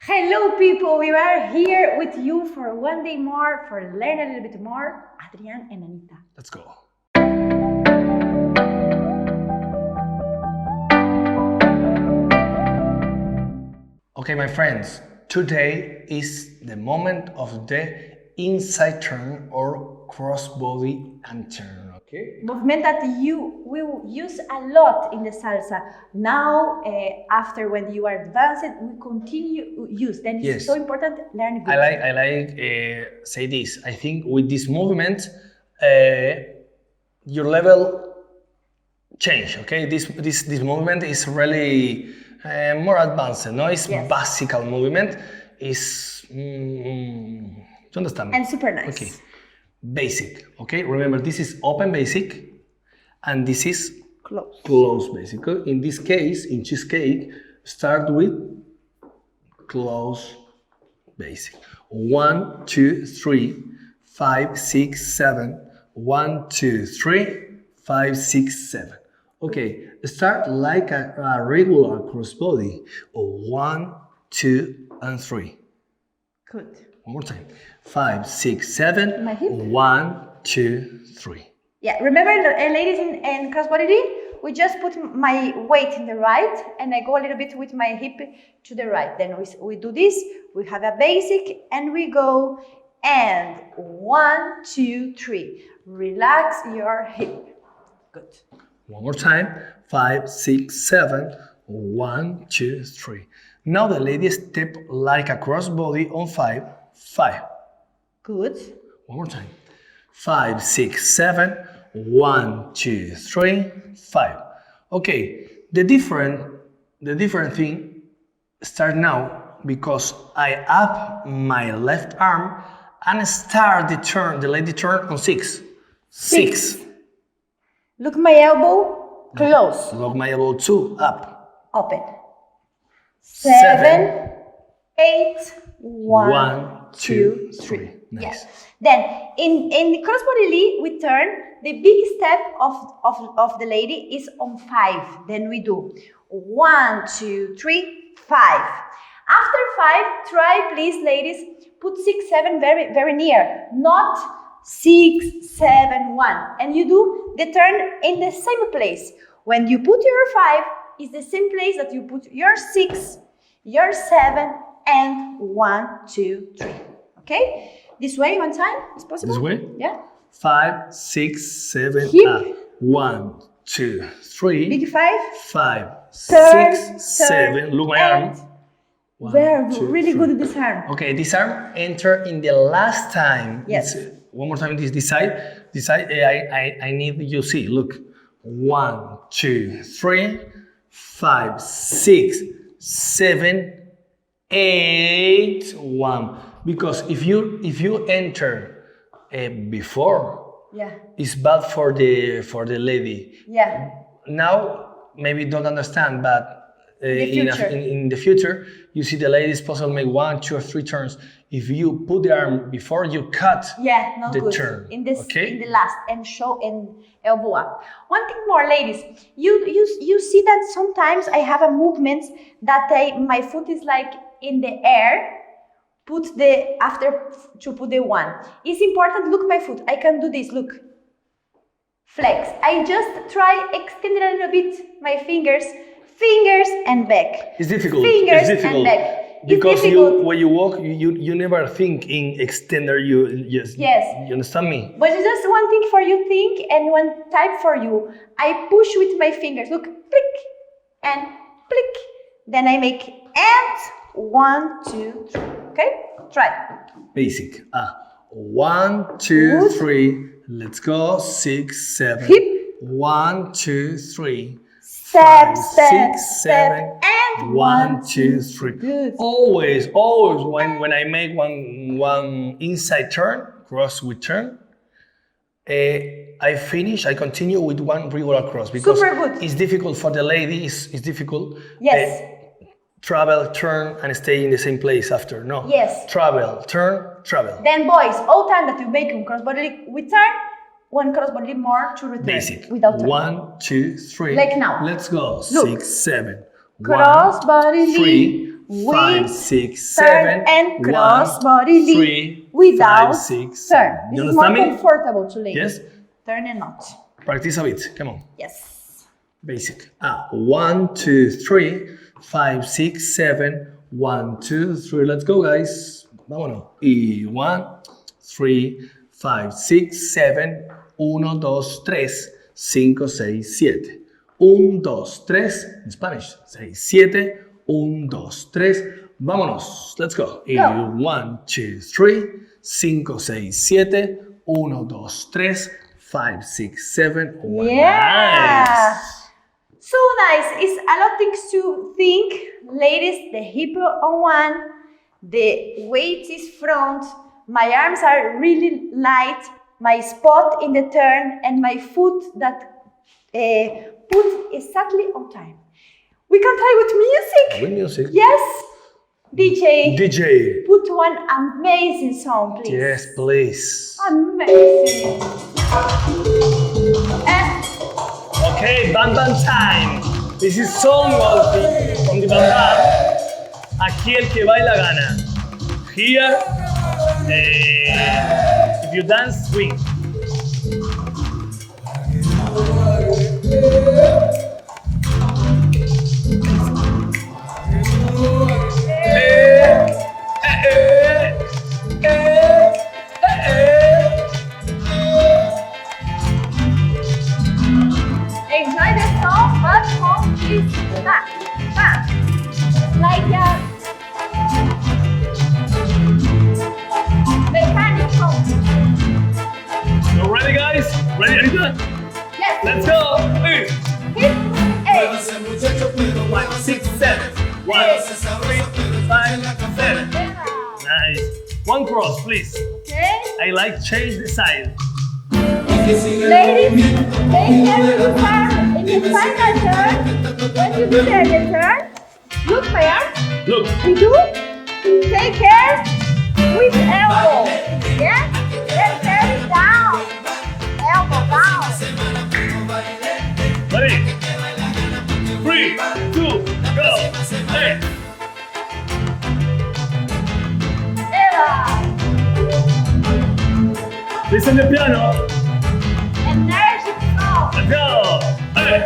Hello people, we are here with you for one day more, for learn a little bit more. Adrián and Anita. Let's go. Okay, my friends, today is the moment of the inside turn or crossbody and turn, okay? Movement that you will use a lot in the salsa. Now, after when you are advanced, we continue use. Then it's so important, learn good. I like say this. I think with this movement, your level change, okay? This movement is really more advanced, no? It's basic movement. It's, you understand me? And super nice. Okay. Basic, okay? Remember, this is open basic, and this is close basic. In this case, in cheesecake, start with close basic. 1, 2, 3, 5, 6, 7. 1, 2, 3, 5, 6, 7. Okay, start like a regular crossbody. 1, 2, and 3. Good. One more time. 5, 6, 7. My hip. 1, 2, 3. Yeah, remember, ladies in crossbody, we just put my weight in the right and I go a little bit with my hip to the right. Then we do this, we have a basic and we go and 1, 2, 3. Relax your hip. Good. One more time. 5, 6, 7. 1, 2, 3. Now the lady step like a crossbody on 5. 5. Good. One more time. 5, 6, 7. 1, 2, 3, 5. Okay, the different thing start now because I up my left arm and start the lady turn on 6. 6. Look my elbow, close. Look my elbow 2, up. Open. 7, 8, 1, 2, 3. Nice. Yes. Then in the crossbody lead, we turn. The big step of the lady is on 5. Then we do 1, 2, 3, 5. After 5, try please, ladies, put 6, 7 very, very near, not 6, 7, 1. And you do the turn in the same place. When you put your 5, it's the same place that you put your 6, your 7, and 1, 2, 3. Okay? This way, one time, is possible? This way? Yeah. 5, 6, 7, Hip. up. 1, 2, 3. Big 5. 5, Turn, 6, 7. Look my arm. 1, Very 2, really 3. good at this arm. Okay, this arm enter in the last time. Yes. One more time. This side. This side. I need you see. Look. 1, 2, 3, 5, 6, 7, 8. 1. Because if you enter before, it's bad for the lady. Yeah. Now maybe don't understand, but in the future, you see the ladies possibly make 1, 2, or 3 turns. If you put the arm before you cut the turn, in the last and show and elbow up. One thing more, ladies, you see that sometimes I have a movement that my foot is like in the air. Put the after to put the 1. It's important. Look my foot. I can do this. Look. Flex. I just try extending a little bit my fingers and back. It's difficult. Fingers it's difficult. and back. Because when you walk, you never think in extender. Yes. You understand me? But it's just one thing for you think and one type for you. I push with my fingers. Look, click and click. Then I make and 1, 2, 3. Okay, try. Basic. 1, 2, 3. Let's go. 6, 7. Hip. 1, 2, 3. Step, 5, step, 6, 7, and 1, 2, 3. Good. Always when I make one inside turn, cross with turn, I finish. I continue with one regular cross because it's difficult for the lady. It's difficult. Yes. Travel, turn, and stay in the same place after. No. Yes. Travel, turn, travel. Then, boys, all time that you make on crossbody, we turn. One crossbody more to return. Basic. Without turn. 1, 2, 3. Like now. Let's go. Look. 6, 7. Crossbody. 3. 5, 6, 7, and cross 1, body lead 3, without 5, 6, turn. 7. This You is more understand me? comfortable to ladies. Yes? Turn and not. Practice a bit. Come on. Yes. Basic. 1, 2, 3, 5, 6, 7. 1, 2, 3. Let's go, guys. Vámonos. Y 1, 3, 5, 6, 7. 1, 2, 3, 5, 6, 7. 1, 2, 3. In Spanish. 6, 7. 1, 2, 3. Vámonos. Let's go. Y 1, 2, 3, 5, 6, 7. 1, 2, 3, 5, 6, 7. Yeah. Nice. So nice. It's a lot of things to think. Ladies, the hip on one, the weight is front, my arms are really light, my spot in the turn, and my foot that put exactly on time. We can try with music. With music. Yes. DJ. Put one amazing song, please. Yes, please. Amazing. Okay, Bam Bam time. This is song from the Bam Bam. Aquí el que baila gana. Here, if you dance, win. Enjoy the song, but home is back. Like a mechanical. You ready, guys? Ready, Anita? Yes. Let's go. Hit 8. 1, 6, 7. 1, 3, 5, 7. Nice. One cross, please. Okay. I like change the side. Ladies, take care of your arm in the final turn. When you do the turn, look my arm. Look. We do. Take care with elbow. Yes? Then carry down. Elbow down. Ready? 3, 2, go. Hey. Eva. Listen to the piano. Energy song. Let's go. Hey.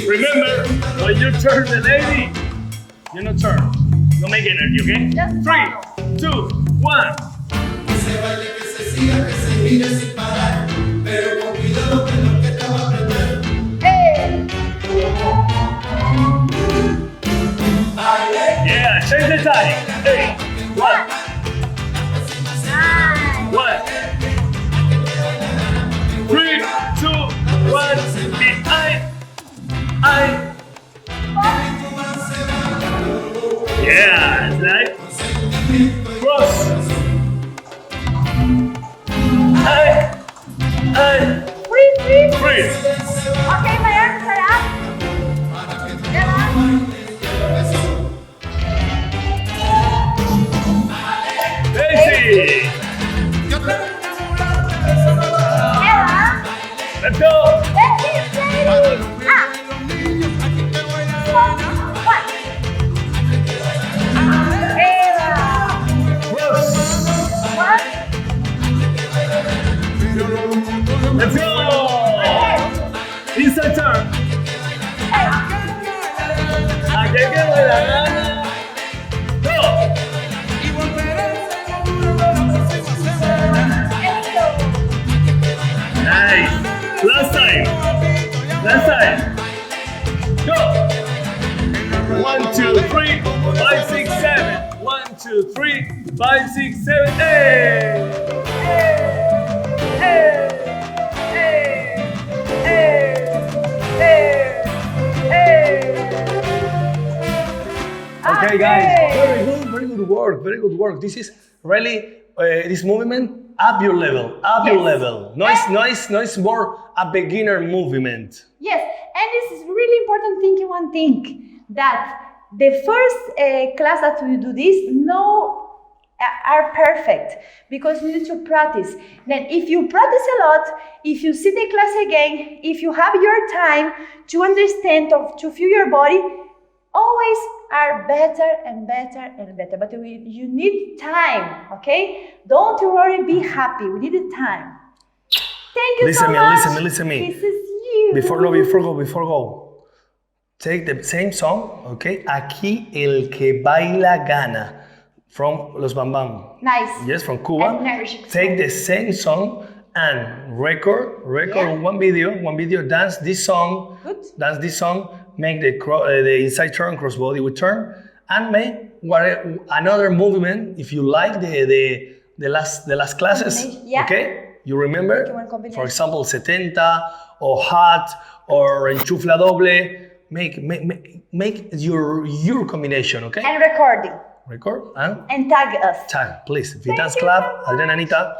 Remember, when you turn the lady, you don't turn. Don't make energy, okay? Just 3, 2, 1. Hey. Yeah, change the time. Hey. 1, 1. 3, 2, 1. Behind. Yeah, right. Cross. Free. Freeze. Okay, my arms are up. Daisy. Eva. Let's go. Let's keep playing. Let's go! Inside turn. Aquí que baila gana. Go! Nice. Last time. Go! 1, 2, 3, 5, 6, 7. 1, 2, 3, 5, 6, 7. Hey! Okay, guys, very good work. This is really this movement up your level. No, it's more a beginner movement. Yes, and this is really important thinking one thing, that the first class that we do this, are perfect, because we need to practice. Then if you practice a lot, if you see the class again, if you have your time to understand, to feel your body, always are better and better and better, but you need time, okay? Don't worry, be happy. We need the time. Thank you so much. Listen me. This is you. Before go. Take the same song, okay? Aquí el que baila gana, from Los Bam Bam. Nice. Yes, from Cuba. Take the same song and record one video, dance this song. Good. Dance this song. Make the inside turn, crossbody with turn, and make another movement if you like the last classes. Yeah. Okay, you remember? For example, 70 or hot or enchufla doble. Make your combination. Okay. And recording. Record and tag us. Tag, please. VdanceClub, Adrián y Anita.